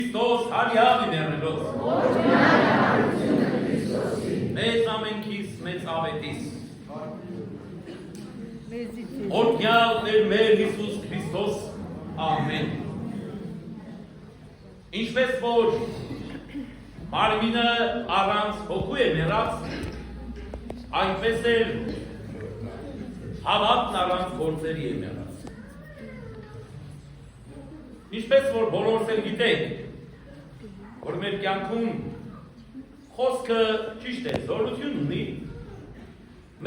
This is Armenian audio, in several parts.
Քրիստոս հարյալ իմերելոս մեծ ամենքիս մեծ ավետիս օրդյալ Տեր մեր Հիսուս Քրիստոս ամեն ինչպես որ մարմինը առանց հոգու է մեռած այնպես էլ հավատն առանց գործերի է մեռած ինչպես որ բոլորս էլ գիտենք որ մեր կյանքում խոսքը ճիշտ է զորություն ունի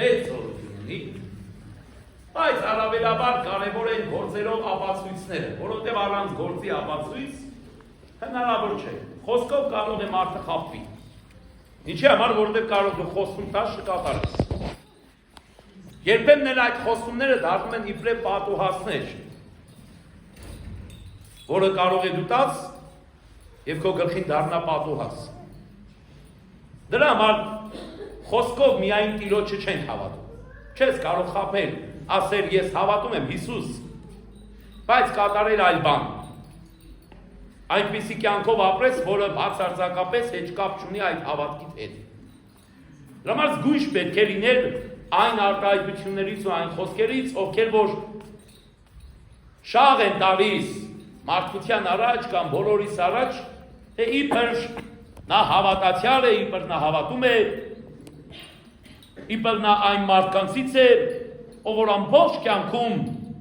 մեծ զորություն ունի բայց առավելաբար կարևոր են գործերով ապացույցները որովհետև առանց գործի ապացույց հնարավոր չէ խոսքով կարող է մարդը խաբվի ինչի համար որովհետև կարող է խոսում տաս չկատարես երբեմն էլ այդ խոսումները դառնում են իբրև պատուհասներ որը կարող է դու տաս և քո գլխին դառնա պատուհաս դրա համար խոսքով միայն Տիրոջը չենք հավատում չես կարող խաբել ասել ես հավատում եմ Հիսուս բայց կատարել այլ բան այնպիսի կյանքով ապրես որը բացարձակապես հեչ կապ չունի այդ հավատքիդ հետ դրա համար զգույշ պետք է լինել այն արտահայտություններից ու այն խոսքերից ովքեր որ շաղ են տալիս մարդկության առաջ կամ բոլորիս առաջ թե իբր նա հավատացյալ է իբր նա հավատում է իբր նա այն մարդկանցից է ով որ ամբողջ կյանքում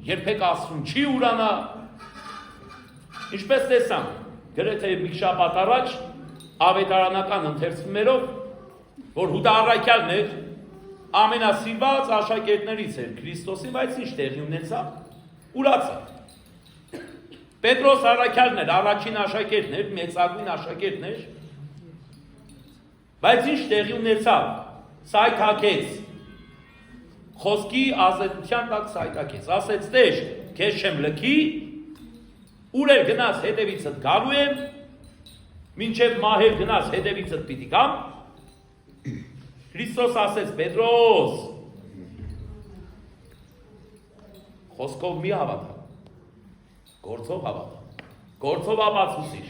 երբեք Աստծուն չի ուրանա ինչպես տեսանք գրեթե մի շաբաթ առաջ ավետարանական ընթերցումներով որ Հուդա առաքյալն էր ամենասիրված աշակերտներից էր Քրիստոսի բայց ինչ տեղի ունեցավ ուրացավ Պետրոս առաքյալն էր առաջին աշակերտն էր մեծագույն աշակերտն էր բայց ինչ տեղի ունեցավ սայթաքեց խոսքի ազդեցության տակ սայթաքեց ասեց Տեր քեզ չեմ լքի ուր էլ գնաս հետևիցդ գալու եմ մինչև մահեր գնաս հետևիցդ պիտի գամ Քրիստոս ասեց Պետրոս խոսքով մի հավատա գործով հավատա գործով ապացուցիր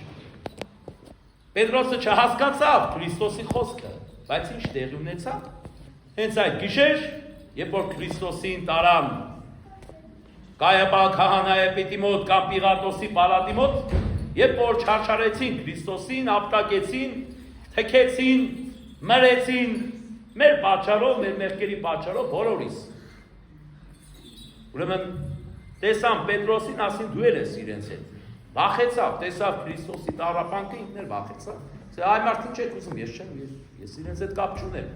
Պետրոսը չհասկացավ Քրիստոսի խոսքը բայց ինչ տեղի ունեցավ հենց այդ գիշեր երբ որ Քրիստոսին տարան Կայապա քահանայապետի մոտ կամ Պիղատոսի պալատի մոտ երբ որ չարչարեցին Քրիստոսին ապտակեցին թքեցին մրեցին մեր պատճառով մեր մեղքերի պատճառով բոլորիս ուրեմն տեսան Պետրոսին ասին դու ես իրենց հետ վախեցավ տեսավ Քրիստոսի տառապանքը ինքն էլ վախեցավ այ մարդին չեք ուզում ես չեմ ես իրենց հետ կապ չունեմ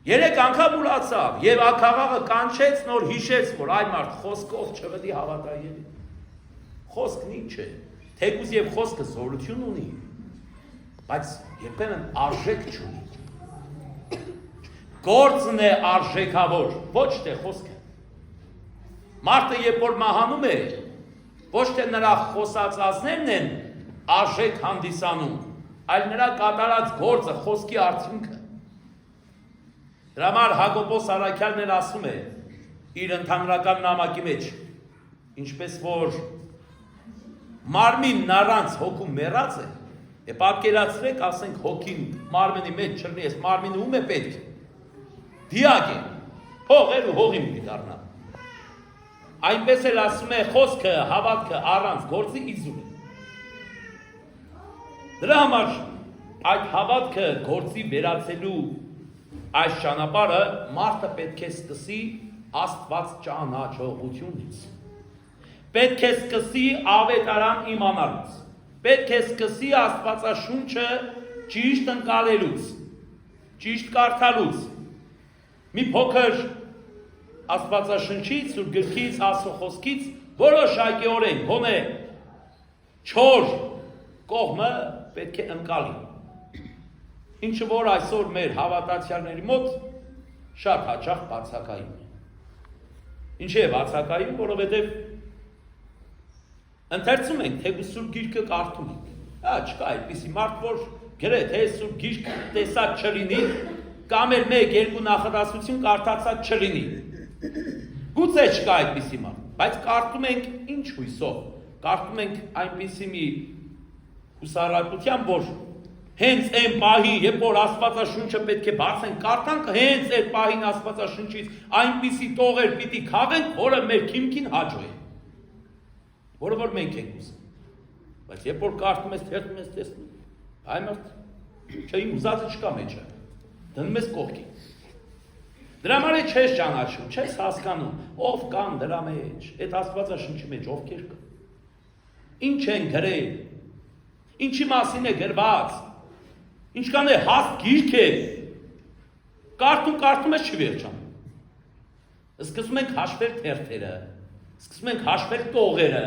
երեք անգամ ուրացավ եւ ակաղաղը կանչեց նոր հիշեց որ այ մարդ խոսքով չվդի հավատա եւ խոսքն ինչ է թեկուզ եւ խոսքը զորություն ունի բայց երբեմն արժեք չունի գործն է արժեքավոր ոչ թե խոսքը մարդը երբ որ մահանում է ոչ թե նրա խոսած ազներն են արժեք հանդիսանում այլ նրա կատարած գործը խոսքի արդյունքը Դրա համար Հակոբոս առաքյալն էլ ասում է իր ընդհանրական նամակի մեջ ինչպես որ մարմինն առանց հոգու մեռած է պատկերացրեք ասենք հոգին մարմնի մեջ չլինի այս մարմինը ում է պետք դիակ է հողեր ու հողի մի դառնա այնպես էլ ասում է խոսքը հավատքը առանց գործի իզուր է դրա համար այդ հավատքը գործի վերածելու այս ճանապարհը մարդը պետք է սկսի Աստված ճանաչողությունից պետք է սկսի ավետարան իմանալուց պետք է սկսի Աստվածաշունչը ճիշտ ընկալելուց ճիշտ կարդալուց մի փոքր Աստվածաշնչից ու գրքից Աստծո խոսքից որոշակիորեն գոնե չոր կողմը պետք է ընկալի Ինչը որ այսօր մեր հավատացյալների մոտ շատ հաճախ բացակայում է։ Ինչի է բացակայում, որովհետև ընթերցում ենք, թե Սուրբ Գիրքը կարդում ենք։ Չկա այդպիսի մարդ, որ գրեթե Սուրբ Գիրք տեսած չլինի, կամ էլ 1-2 նախադասություն կարդացած չլինի։ Գուցե չկա այդպիսի մարդ, բայց կարդում ենք ինչ հույսով։ Կարդում ենք այնպիսի մի Հուսահատության, որ հենց այն պահի, երբ որ Աստվածաշունչը պետք է բացենք, կարդանք, հենց այդ պահին Աստվածաշունչից այնպիսի տողեր պիտի քաղենք, որը մեր քիմքին հաջող է։ Որը որ մենք ենք ուզում։ Բայց երբ որ կարդում ես, թերթում ես, տեսնում, այ մարդ, չէ, իմ ուզածը չկա մեջը, դնում ես կողքին։ Դրա համար չես ճանաչում, չես հասկանում, ով կան դրա մեջ, այդ Աստվածաշունչի մեջ ովքեր կան։ Ինչ են գրել, ինչի մասին է գրված, ինչքան է հաստ գիրք է, կարդում ես չի վերջանում։ Սկսում ենք հաշվել թերթերը, սկսում ենք հաշվել տողերը,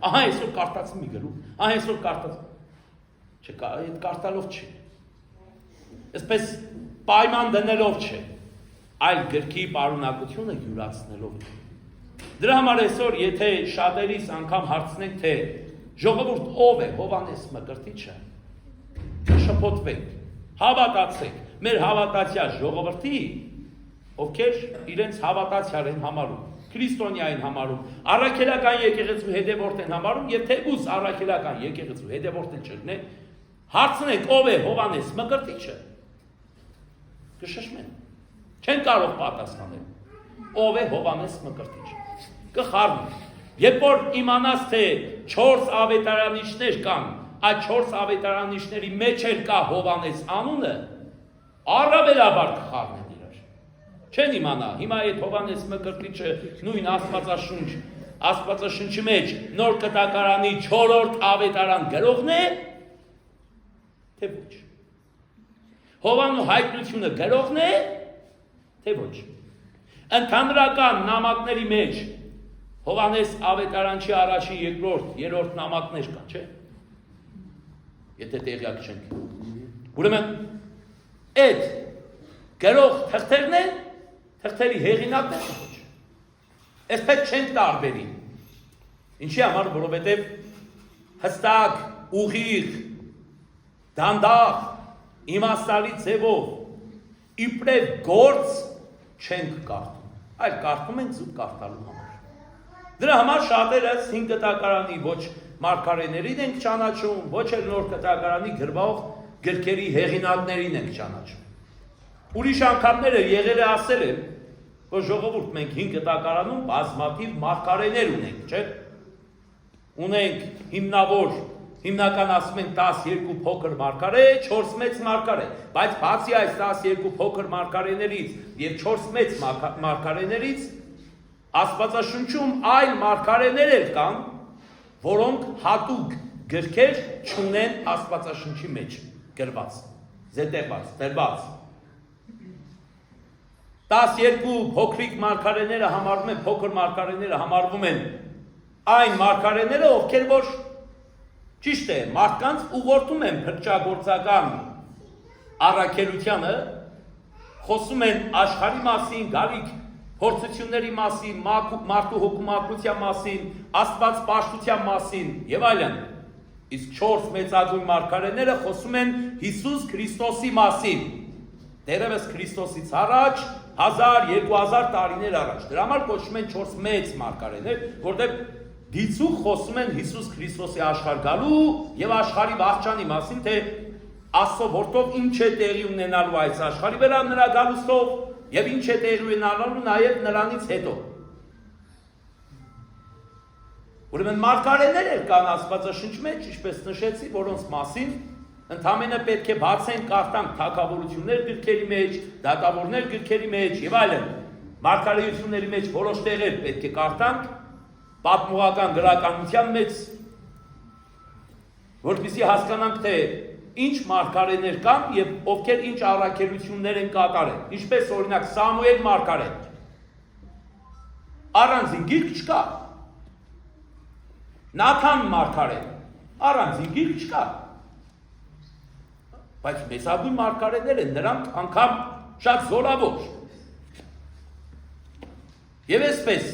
ահա այսօր կարդացի մի գրում, ահա այսօր կարդացի, չէ, այդ կարդալով չի, այսպես պայման դնելով չէ, այլ գրքի պարունակությունը յուրացնելով է։ Դրա համար այսօր, եթե շատերիս անգամ հարցնենք, թե ժողովուրդ ով է Հովհաննես Մկրտիչը, շփոթվենք, հավատացեք, մեր հավատացյալ ժողովրդի, ովքեր իրենց հավատացյալ են համարում, քրիստոնյա են համարում, առաքելական եկեղեցու հետևորդ են համարում եւ թեկուզ առաքելական եկեղեցու հետևորդ չլինեն, հարցնենք ով է Հովհաննես Մկրտիչը, կշշմեն, չեն կարող պատասխանել, ով է Հովհաննես Մկրտիչը, կխառնեն, երբ որ իմանաս թե 4 ավետարանիչներ կան, այդ 4 ավետարանիչների մեջ էլ կա Հովհաննես անունը, առավելաբար կխառնեն իրար, չեն իմանա, հիմա այդ Հովհաննես Մկրտիչը նույն Աստվածաշունչի մեջ նոր կտակարանի 4-րդ ավետարան գրողն է, թե ոչ, Հովհաննու հայտնությունը գրողն է, թե ոչ, ընդհանրական նամակների մեջ Հովհաննես ավետարանչի առաջին, երկրորդ, երրորդ նամակներ կան, չէ, եթե տեղյակ չենք, ուրեմն այդ գրող թղթերն են, թղթերի հեղինակն են, ոչ, այսպես չենք տարբերի, ինչի համար, որովհետև հստակ, ուղիղ, դանդաղ, իմաստալի ձևով, իբրև գործ չենք կարդում, այլ կարդում ենք զուտ կարդալու համար։ Դրա համար շատերս 5 կտակարանի ոչ մարգարեներին ենք ճանաչում, ոչ էլ նոր կտակարանի գրվող գրքերի հեղինակներին ենք ճանաչում։ Ուրիշ անգամները եղել է ասել են, որ ժողովուրդ մենք 5 կտակարանում բազմաթիվ մարգարեներ ունենք, չէ՞։ Ունենք հիմնական ասում են 12 փոքր մարգարե, 4 մեծ մարգարե, բայց բացի այս 12 փոքր մարգարեներից եւ 4 մեծ մարգարեներից Աստվածաշունչում այլ մարգարեներ էլ կան, որոնք հատուկ գրքեր չունեն Աստվածաշունչի մեջ գրված, զետեղված, դրված։ 12 փոքրիկ մարգարեները համարվում են, փոքր մարգարեները համարվում են այն մարգարեները, ովքեր որ ճիշտ է, մարդկանց ուղղորդում են փրկչագործական առաքելությանը, խոսում են աշխարհի մասին, գալիք փորձությունների մասին, մարդու հոգումակության մասին, Աստված պաշտության մասին եւ այլն։ Իսկ 4 մեծագույն մարգարեները խոսում են Հիսուս Քրիստոսի մասին։ Դերևս Քրիստոսից առաջ 1000-2000 տարիներ առաջ։ Դրա համար կոչվում են 4 մեծ մարգարեներ, որտեղ դիցուք խոսում են Հիսուս Քրիստոսի աշխարհ գալու եւ աշխարհի վախճանի մասին, թե Աստծո որդով ինչ է տեղի ունենալու այս աշխարհի վրա նրա գալուստով եւ ինչ է տեղի ունենալու նաեւ նրանից հետո։ Ուրեմն մարգարեներ էլ կան Աստվածաշունչի մեջ, ինչպես նշեցի, որոնց մասին ընդամենը պետք է բացենք, կարդանք թագավորություններ գրքերի մեջ, դատավորներ գրքերի մեջ եւ այլն։ Մարգարեությունների մեջ որոշ տեղեր պետք է կարդանք, պատմողական գրականության մեջ, որպեսզի հասկանանք, թե ինչ մարգարեներ կան եւ ովքեր ինչ առաքելություններ են կատարել, ինչպես օրինակ Սամուել մարգարեն։ Առանձին գիրք չկա։ Նաթան մարգարեն, առանձին գիրք չկա։ Բայց մեծագույն մարգարեներ են, նրանք անգամ շատ զորավոր։ Եվ այսպես,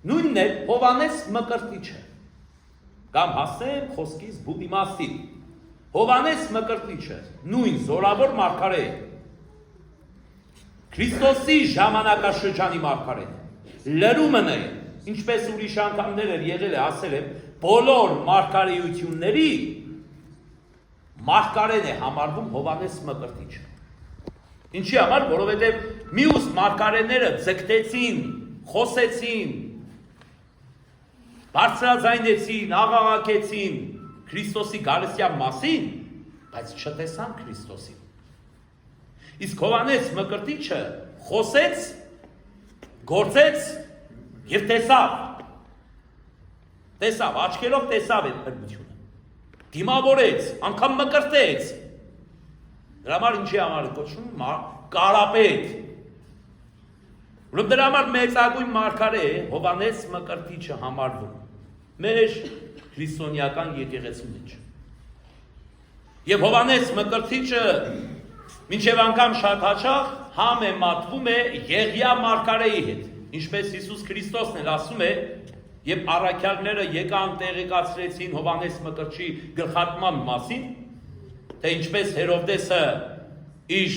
նույնն է Հովհաննես Մկրտիչը, կամ հասնեմ խոսքից բուդիմաստին, Հովհաննես Մկրտիչը, նույն զորավոր մարգարե է, Քրիստոսի ժամանակաշրջանի մարգարեն է, լրումն է, ինչպես ուրիշ անգամներ եղել է, ասել եմ, բոլոր մարգարեությունների մարգարեն է համարվում Հովանես Մկրտիչը։ Ինչի համար, որովհետև մյուս մարգարեները ձգտեցին, խոսեցին, բարձրաձայնեցին, աղաղակեցին Քրիստոսի գալստյան մասին, բայց չտեսան Քրիստոսին։ Իսկ Հովանես Մկրտիչը խոսեց, գործեց եւ տեսավ, աչքերով տեսավ այդ բնությունը, դիմավորեց, անգամ մկրտեց, դրա համար ինչի համար է կոչվում կարապետ, դրա համար մեծագույն մարգարե Հովանես Մկրտիչը համարվում մեր քրիստոնեական եկեղեցու մեջ։ Եվ Հովանես Մկրտիչը մինչև անգամ շատ հաճախ համեմատվում է Եղիա մարգարեի հետ, ինչպես Հիսուս Քրիստոսն էլ ասում է, երբ առաքյալները եկան տեղեկացրեցին Հովանես Մկրտչի գլխատման մասին, թե ինչպես Հերովդեսը իր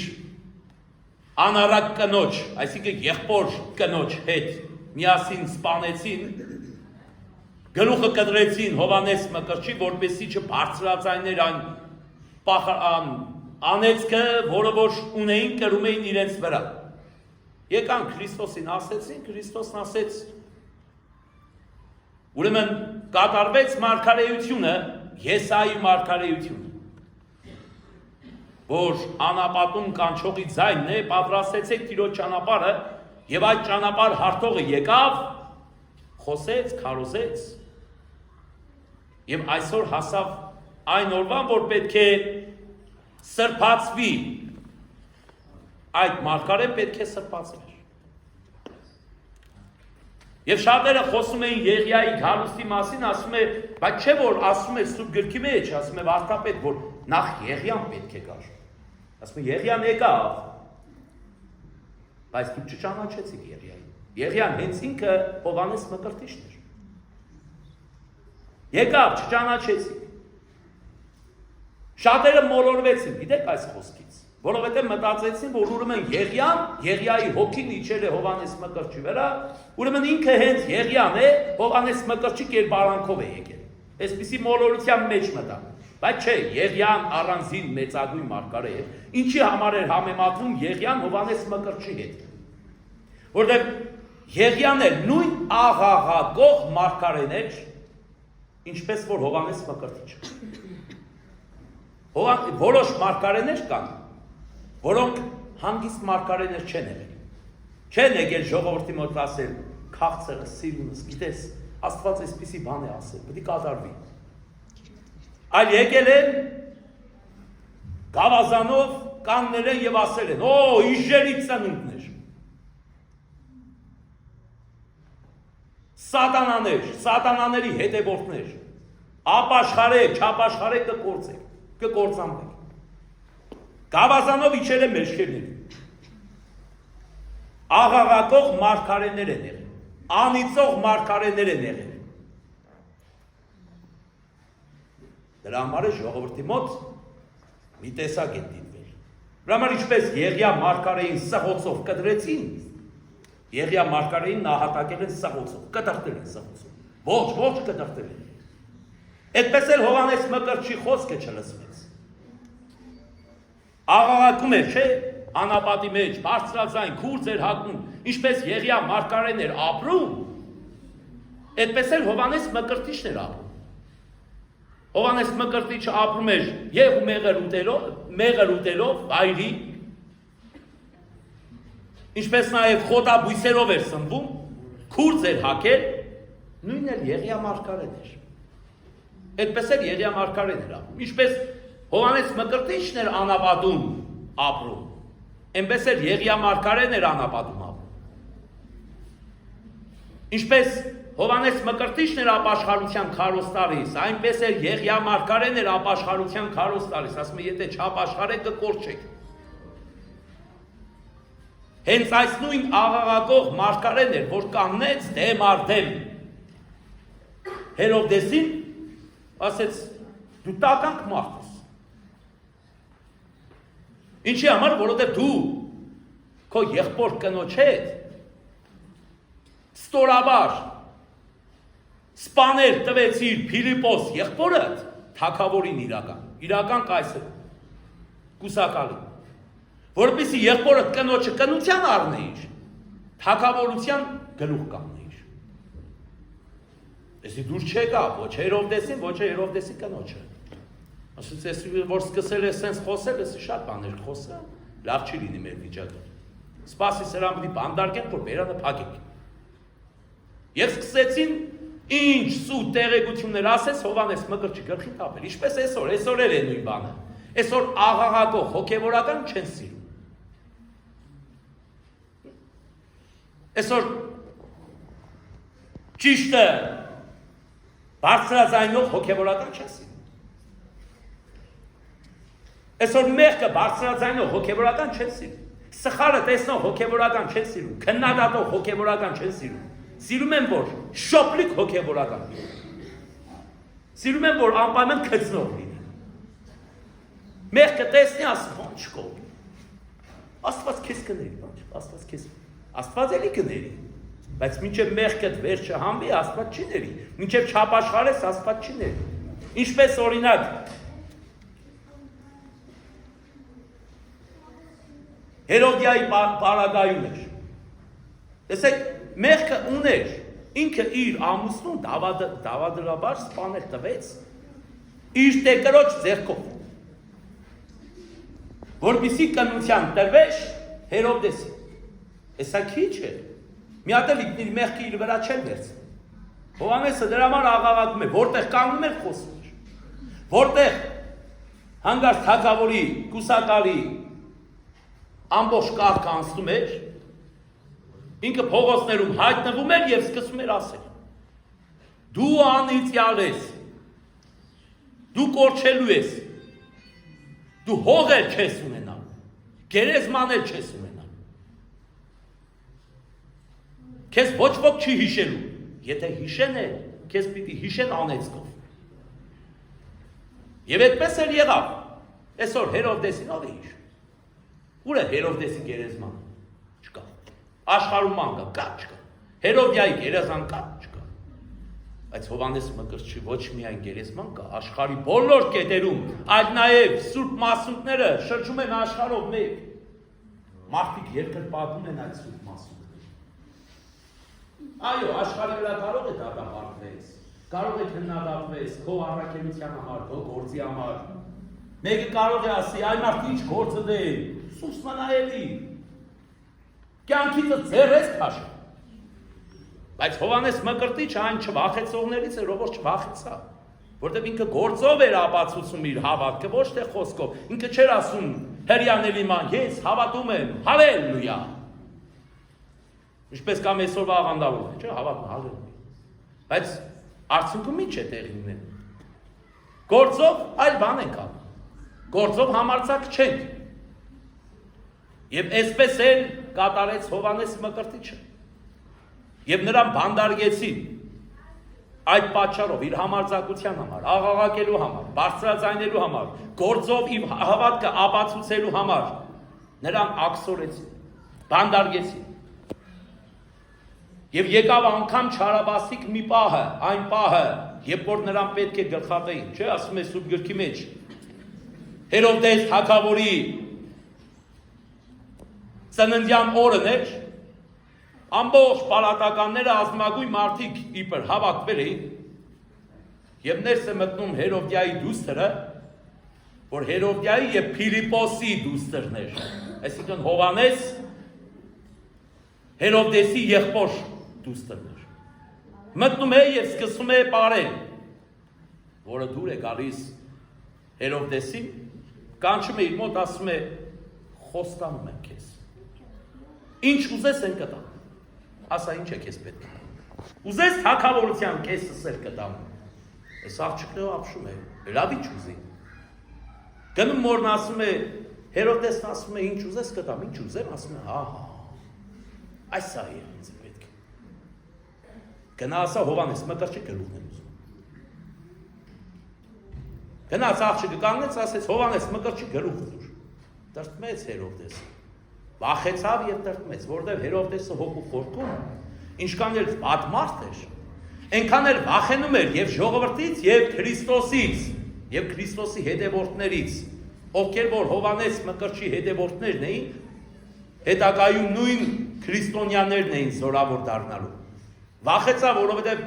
անառակ կնոջ, այսինքն եղբոր կնոջ հետ միասին սպանեցին, գլուխը կտրեցին Հովանես Մկրտչի, որպեսզի չբարձրացներ այն անեծքը, որը որ ունեին կրում էին իրենց վրա։ Եկան Քրիստոսին ասեցին, Քրիստոսն ասեց, ուրեմն կատարվեց մարգարեությունը, Եսայի մարգարեությունը, որ անապատում կանչողի ձայնն է, պատրաստեցեք Տիրոջ ճանապարհը, եւ այդ ճանապարհ հարթողը եկավ, խոսեց, քարոզեց, եւ այսօր հասավ այն օրվան, որ պետք է սրբացվի, այդ մարգարեն պետք է սրբացվեր։ Եվ շատերը խոսում էին Եղիայի գալուստի մասին, ասում է, բայց չէ որ ասում է Սուրբ գրքի մեջ, ասում է վարդապետ, որ նախ Եղիան պետք է գար։ Ասում է Եղիան եկավ, բայց դուք չճանաչեցիք Եղիային։ Եղիան հենց ինքը Հովանես Մկրտիչն էր։ Եկավ, չճանաչեցիք։ Շատերը մոլորվեցին, գիտեք այս խոսքից, որովհետև մտածեցին, որ ուրեմն Եղիան, Եղիայի հոգին իջել է Հովանես Մկրտչի վրա, ուրեմն ինքը հենց Եղիան է, Հովանես Մկրտչի կերպարանքով է եկել։ Այսպիսի մոլորության մեջ մտան։ Բայց չէ, Եղիան առանձին մեծագույն մարգարե էր, ինչի համար էր համեմատվում Եղիան Հովանես Մկրտչի հետ։ Որտեղ Եղիան էլ նույն աղաղակող մարգարեն էր, ինչպես որ Հովանես Մկրտիչը։ Որոշ մարգարեներ կան, որոնք հանգիստ մարգարեներ չեն եղել։ Չեն եկել ժողովրդի մոտ ասել, քաղցրը, սիրունս, գիտես, Աստված այսպիսի բան է ասել, պետք է կատարվի։ Այլ եկել են գավազանով կաննել են եւ ասել են, իժերի ծնունդներ։ Սատանաների հետևորդներ, ապաշխարեք, չապաշխարեք կկործանվեք։ Գավազանով իջել են մեջքերների։ Աղաղակող մարգարեներ են եղել, անիծող մարգարեներ են եղել։ Դրա համար է ժողովրդի մոտ մի տեսակ է դիտվել։ Դրա համար ինչպես Եղիա մարգարեին սղոցով կտրեցին, Եղիա մարգարեին նահատակել են սղոցով, կտրտել են սղոցով, ոչ կտրտել են։ Այդպես էլ Հովանես Մկրտչի խոսքը չլսվեց։ Աղաղակում էր, չէ, անապատի մեջ, բարձրաձայն, քուրձ էր հագնում, ինչպես Եղիա մարգարեն էր ապրում, այդպես էլ Հովանես Մկրտիչն էր ապրում։ Հովանես Մկրտիչը ապրում էր եւ մեղր ուտելով, վայրի, ինչպես նաեւ խոտաբույսերով էր սնվում, քուրձ էր հագել, նույնն էլ Եղիա մարգարեն էր։ Այդպես էլ Եղիա մարգարեն էր ապրում։ Ինչպես Հովանես Մկրտիչն էր անապատում ապրում, այնպես էլ Եղիա մարգարեն էր անապատում ապրում։ Ինչպես Հովանես Մկրտիչն էր ապաշխարության քարոզ տալիս, այնպես էլ Եղիա մարգարեն էր ապաշխարության քարոզ տալիս, ասում է, եթե չապաշխարեք կկորչեք։ Հենց այս նույն աղաղակող մարգարեն էր, որ կանգնեց դեմ առ դեմ Հերովդեսին, ասեց, դու տականք մարդ ես։ Ինչի համար, որովհետև դու քո եղբոր կնոջ հետ ստորաբար սպաներ տվեցիր Փիլիպոս եղբորդ, թագավորին իրական կայսր, կուսակալի, որպեսզի եղբորը կնոջը կնության առնեիր, թագավորության գլուխ կանգնեիր։ Էսի դուր չեկա, ոչ Հերովդեսին, ոչ Հերովդեսի կնոջը։ Ասեց, ես որ սկսել ես սենց խոսել, ես շատ բաներ խոսել, լավ չի լինի մեր վիճակը։ Սպասի սրան պիտի բանդարկեն, որ բերանը փակեք։ Եվ սկսեցին ինչ սուտ տեղեկություններ ասես Հովանես Մկրտչի գլխին թափել։ Ինչպես այսօր էլ է նույն բանը։ Այսօր աղաղակող հոգևորական չեն սիրում։ Այսօր ճիշտը բարձրաձայնող հոգևորական չեն սիրում։ Այսօր մեղքը բարձրաձայնող հոգևորական չեն սիրում։ Սխալը տեսնող հոգևորական չեն սիրում, քննադատող հոգևորական չեն սիրում։ Սիրում են որ շոպլիկ հոգևորական։ Սիրում են որ անպայման քծնող լինի։ Մեղքը տեսնի ասում ո՞նչ չկող։ Աստված քեզ կների, Աստված քեզ Աստված էլի կների։ Բայց մինչև մեղքդ վերջը համբի Աստված չի ների։ Մինչև չապաշխարես Աստված չի ների։ Ինչպես օրինակ Հերոդիայի պարագայում էր։ Տեսեք, մեղքը ուներ, ինքը իր ամուսնուն դավադրաբար սպանել տվեց իր տեկրոջ ձեռքով, որպեսզի կնության տրվեր Հերովդեսին։ Էսա քիչ է, մի հատ էլ իր մեղքը իր վրա չեն վերցնում։ Հովանեսը դրա համար աղաղակում է, որտեղ կանգնում էր խոսում էր, որտեղ հանգարց թագավորի, կուսակալի ամբողջ կարգը անցնում էր, ինքը փողոցներում հայտնվում էր և սկսում էր ասել. Դու անիծյալ ես, դու կորչելու ես, դու հող էլ չես ունենալ, գերեզման էլ չես ունենալ, քեզ ոչ ոք չի հիշելու, եթե հիշեն է, քեզ պիտի հիշեն անեծքով։ Եվ այդպես էլ եղավ, այսօր Հերովդեսին ով է հիշում։ Ուր է Հերովդեսի գերեզմանը։ Չկա։ Աշխարհում ման կա, չկա։ Հերոդիայի գերեզման կա, չկա։ Բայց Հովանես Մկրտչի ոչ միայն գերեզման կա, աշխարհի բոլոր կետերում, այլ նաև Սուրբ Մասունքները շրջում են աշխարհով մեկ։ Մարդիկ երկրպագում են այդ Սուրբ Մասունքները։ Այո, աշխարհի վրա կարող է դատապարտվես, կարող է քննադատվես քո առաքելության համար, քո գործի համար։ Մեկը կարող է ասի, այ մարդ ինչ գործը դե, սուս մնայելի, կյանքիցը ձեր ես քաշը։ Բայց Հովանես Մկրտիչը այն չվախեցողներից էր, ով որ չվախեցա, որտեղ ինքը գործով էր ապացուցում իր հավատքը, ոչ թե խոսքով։ Ինքը չէր ասում հրյանելի ման, ես հավատում եմ, հալելույա։ Ինչպես կամ այսօրվա աղանդավոր է, չէ, հավատում, հալելույա։ Բայց արդյունքում ինչ է տեղի ունենում։ Գործով այլ բան ենք անում։ Գործով համարձակ չենք։ Եվ այսպես էլ կատարեց Հովանես Մկրտիչը։ Եվ նրան բանդարգեցին այդ պատճառով իր համարձակության համար, աղաղակելու համար, բարձրաձայնելու համար, գործով իր հավատքը ապացուցելու համար նրան աքսորեցին, բանդարգեցին։ Եվ եկավ անգամ չարաբաստիկ մի պահը, այն պահը, երբ որ նրան պետք է գլխատեին, չէ, ասում է Սուրբ գրքի մեջ, Հերովդես թագավորի ծննդյան օրն էր, ամբողջ պալատականները ազնվագույն մարդիկ իբր հավաքվել էին, եւ ներս է մտնում Հերովդիայի դուստրը, որ Հերովդիայի եւ Փիլիպոսի դուստրն էր, այսինքն Հովանես Հերովդեսի եղբոր դուստրն էր։ Մտնում է եւ սկսում է պարել, որը դուր է գալիս Հերովդեսին, կանչում է իր մոտ, ասում է, խոստանում եմ քեզ։ Ինչ ուզես են կտամ։ Ասա ինչ է քեզ պետք է։ Ուզես թագավորության կեսս էլ կտամ։ Այս աղջիկը ապշում է, լավ ինչ ուզի։ Գնում մորն ասում է, Հերովդեսն ասում է, ինչ ուզես կտամ, ինչ ուզեմ, ասում է, հա, այս սա է ինձ պետք է։ Գնա ասա Հովանես Մկրտչի գլուխն եմ ուզում։ Գնաց աղջիկը կանգնեց, ասեց Հովանես Մկրտչի գլուխն ուր։ Տրտմեց Հերովդեսը։ Վախեցավ եւ տրտմեց, որովհետեւ Հերովդեսը հոգու խորքում, ինչքան էլ պատմարդ էր, այնքան էլ վախենում էր եւ ժողովրդից եւ Քրիստոսից, եւ Քրիստոսի հետևորդներից, ովքեր որ Հովանես Մկրտչի հետևորդներն էին, հետագայում նույն քրիստոնյաներն էին զորավոր դառնալու։ Վախեցա, որովհետեւ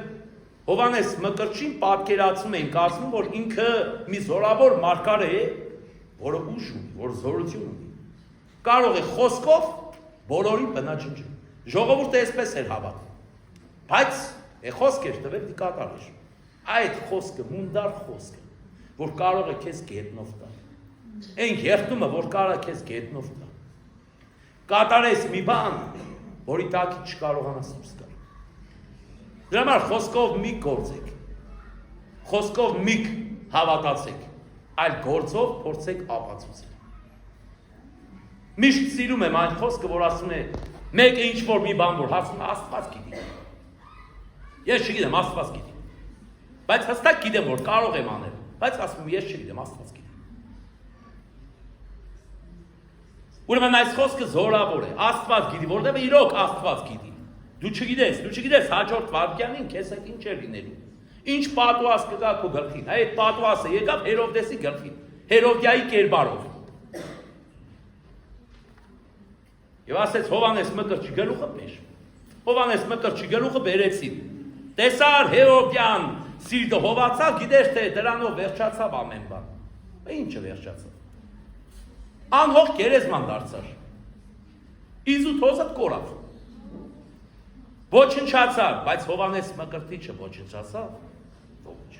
Հովանես Մկրտչին պատկերացնում էին, կարծում, որ ինքը մի զորավոր մարգարե է, որը ուժ ունի, որ զորություն ունի։ Կարող է խոսքով բոլորին բնաջնջել։ Ժողովուրդը այսպես էր հավատում։ Բայց խոսք էր տվել դիկատար էր։ Այդ խոսքը մունդար խոսք է, որ կարող է քեզ գետնով տալ։ Այն երթումը, որ կարող է քեզ գետնով տալ։ Կատարես մի բան, որի տակի չկարողանաս դուրս գալ։ Դրա համար խոսքով մի գործեք, խոսքով մի հավատացեք, այլ գործով փորձեք ապացուցել։ Միշտ սիրում եմ այն խոսքը, որ ասում է, մեկը ինչ որ մի բան որ հասնում է, Աստված գիտի։ Ես չգիտեմ, Աստված գիտի։ Բայց հստակ գիտեմ, որ կարող եմ անել, բայց ասում եմ, ես չգիտեմ, Աստված գիտի։ Ուրեմն այս խոսքը զորավոր է, Աստված գիտի, որտեղ իրոք Աստված գիտի։ Դու չգիտես հաջորդ վայրկյանին քեզ հետ ինչ է լինելու։ Ինչ պատուաս կգա քո գլխին։ Այդ պատուասը եկավ Հերովդեսի գլխին, Հերովդիայի կերպարով։ Եվ ասեց Հովանես Մկրտչի գլուխը բեր։ Հովանես Մկրտչի գլուխը բերեցին։ Տեսար Հերովդյան սիրտը հովացավ, գիտես թե դրանով վերջացավ ամեն բան։ Ինչը վերջացավ։ Անհող գերեզման դարձար։ Իզուտ հոսը կորավ։ Ոչնչացավ, բայց Հովանես Մկրտիչը ոչնչացավ։ Ոչ։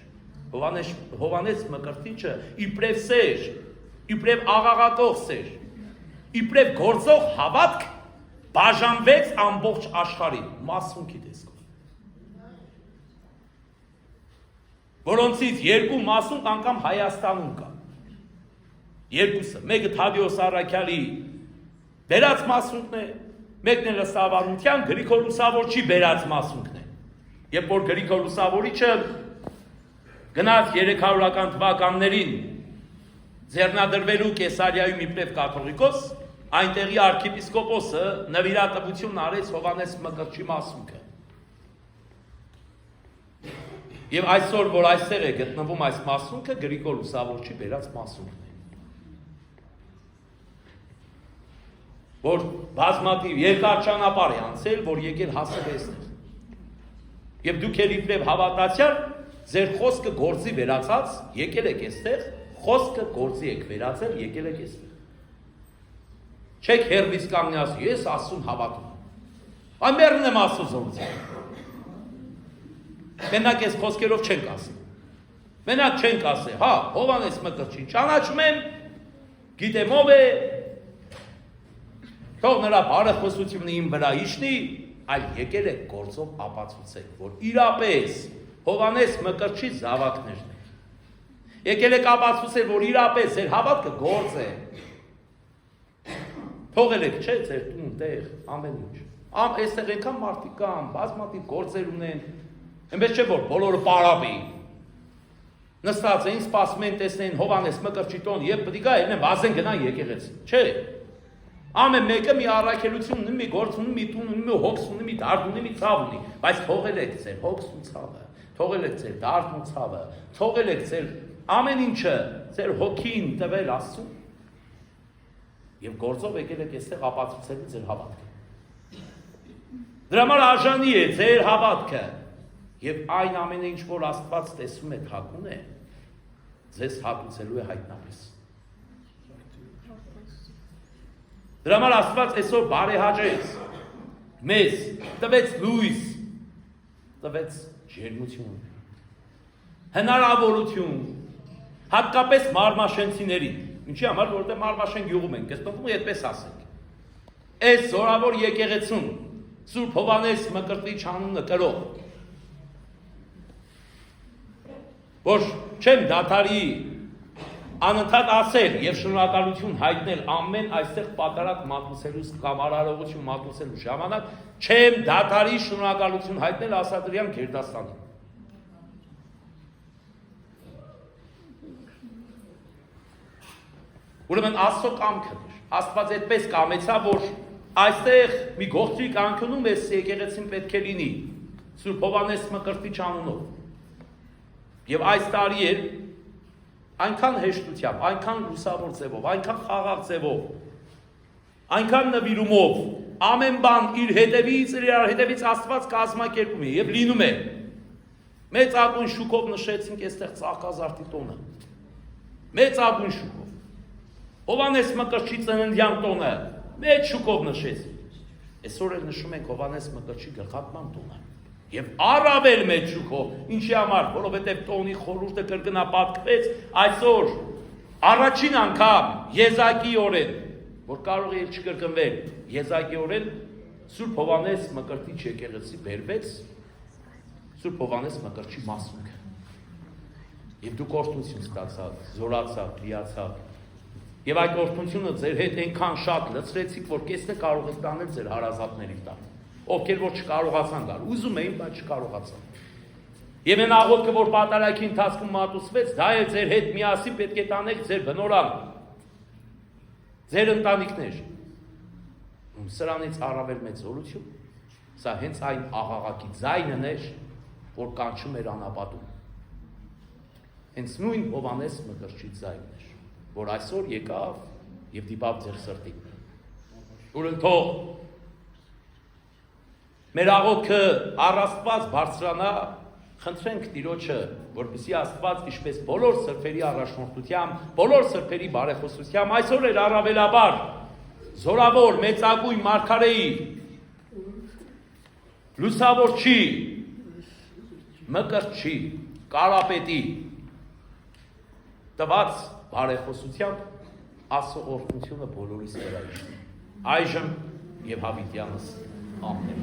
Հովանես Մկրտիչը իբրև սեր, իբրև աղաղակող սեր, իբրև գործող հավատք բաժանվեց ամբողջ աշխարհին, մասունքի տեսքով։ Որոնցից երկու մասունք անգամ Հայաստանում կա։ Երկուսը, մեկը Թադեոս Առաքյալի բերած մասունքն է, մեկն էլ Սավանության Գրիգոր Լուսավորչի բերած մասունքն է։ Երբ որ Գրիգոր Լուսավորիչը գնաց 300-ական թվականներին ձեռնադրվելու Կեսարիայում իբրև կաթողիկոս, այնտեղի arczepiskopos-ը նվիրատվություն արեց Հովանես Մկրտչի մասունքը։ Եվ այսօր, որ այստեղ է գտնվում այս մասունքը, Գրիգոր Լուսավորչի բերած մասունքն է։ Որ բազմաթիվ երկար ճանապարհ է անցել, որ եկել հասել է այստեղ։ Եվ դուք եք իբրև հավատացյալ, ձեր խոսքը գործի վերացած, եկել եք այստեղ, խոսքը գործի եք վերացել, եկել եք այստեղ։ Չեք հերվից կանգնած, ես Աստծուն հավատում եմ։ Ամերն եմ Աստծո զորություն։ Մենակ այս խոսքերով չենք ասել։ Մենակ չենք ասել, հա, Հովանես Մկրտչին ճանաչում եմ, գիտեմ ով է, թող նրա բարեխոսությունը իմ վրա իջնի, այլ եկել եք գործով ապացուցել, որ իրապես Հովանես Մկրտչի զավակներն են։ Եկել եք ապացուցել, որ իրապես ձեր հավատքը գործ է։ Թողել եք, չէ, ձեր տուն, տեղ, ամեն ինչ։ Այստեղ այնքան մարդիկ կան, բազմաթիվ գործեր ունեն, այնպես չէ, որ բոլորը պարապ էին։ Նստած էին, սպասում են տեսնեն Հովանես Մկրտչի տոն եւ պետք է գնան վազեն գնան եկեղեցի։ Չէ։ Ամեն մեկը մի առաքելություն ունի, մի գործ ունի, մի տուն ունի, մի հոգս ունի, մի դարդ ունի, մի ցավ ունի, բայց թողել եք ձեր հոգս ու ցավը, թողել եք ձեր դարդն ու ցավը, թողել եք ձեր ամեն ինչը, ձեր հոգին տվել Աստծուն։ Եվ գործով եկել եք այստեղ ապացուցելու ձեր հավատքը։ Դրա համար արժանի է ձեր հավատքը եւ այն ամենը ինչ որ Աստված տեսում է թակուն է, ձեզ հատուցելու է հայտնապես։ Դրա համար Աստված այսօր բարեհաճեց մեզ, տվեց լույս, տվեց ջերմություն, հնարավորություն, հատկապես մարմաշենցիներին, ինչի համար, որտեղ Մարմաշեն գյուղում ենք, գտնվում է այդպես ասենք։ Այս զորավոր եկեղեցուն Սուրբ Հովանես Մկրտիչ անունը կրող, որ չեմ դադարի անընդհատ ասել եւ շնորհակալություն հայտնել ամեն այստեղ պատարակ մատուցելու կամ արարողություն մատուցելու ժամանակ, չեմ դադարի շնորհակալություն հայտնել Ասատրյան Գերդաստանին։ Ուրեմն Աստծո կամքն էր։ Աստված այդպես կամեցավ, որ այստեղ մի գողտրի կանգնում է եկեղեցին պետք է լինի Սուրբ Հովանես Մկրտիչ անունով։ Եվ այս տարի էր, այնքան հեշտությամբ, այնքան լուսավոր ձևով, այնքան խաղաղ ձևով, այնքան նվիրումով, ամեն բան իր հետևից Աստված կազմակերպում է եւ լինում է։ Մեծ ագույն շուկով նշեցինք այստեղ Ծաղկազարդի տոնը։ Մեծ ագույն շուկով։ Հովանես Մկրտչի ծննդյան տոնը մեծ շուկով նշեցինք։ Այսօր էլ նշում ենք Հովանես Մկրտչի գլխատման տոնը։ Եվ առավել մեծ շուկով, ինչի համար, որովհետև տոնի խորհուրդը կրկնապատկվեց այսօր առաջին անգամ եզակիորեն, որ կարող է չկրկնվել, եզակիորեն Սուրբ Հովանես Մկրտիչ եկեղեցի բերվեց Սուրբ Հովանես Մկրտչի մասունքը։ Եվ դուք օրհնություն ստացաք, զորացաք, լիացաք։ Եվ այդ օրհնությունը ձեր հետ այնքան շատ լցրեցիք, որ կեսնը կարող եք տանել ձեր հարազատների տակ, ովքեր որ չկարողացան գալ, ուզում էին, բայց չկարողացան։ Եվ այն աղոթքը, որ պատարագի ընթացքում մատուցվեց, դա է ձեր հետ միասին պետք է տանեք ձեր բնորան, ձեր ընտանիքներ։ Սրանից առավել մեծ զորություն, սա հենց այն աղաղակի ձայնն էր, որ կանչում էր անապատում։ Հենց նույն Հովանես Մկրտչի ձայնն էր, որ այսօր եկավ եւ դիպավ ձեր սրտին։ Ուրեմն թող մեր աղոթքը առ Աստված բարձրանա, խնդրենք Տիրոջը, որպեսզի Աստված ինչպես բոլոր սրբերի առաջնորդությամբ, բոլոր սրբերի բարեխոսությամբ այսօր էր առավելաբար զորավոր մեծագույն մարգարեի լուսավորչի Մկրտչի Կարապետի տված բարեխոսությամբ Աստծո օրհնությունը բոլորիս վրա իջնի այժմ եւ հավիտյանս ամեն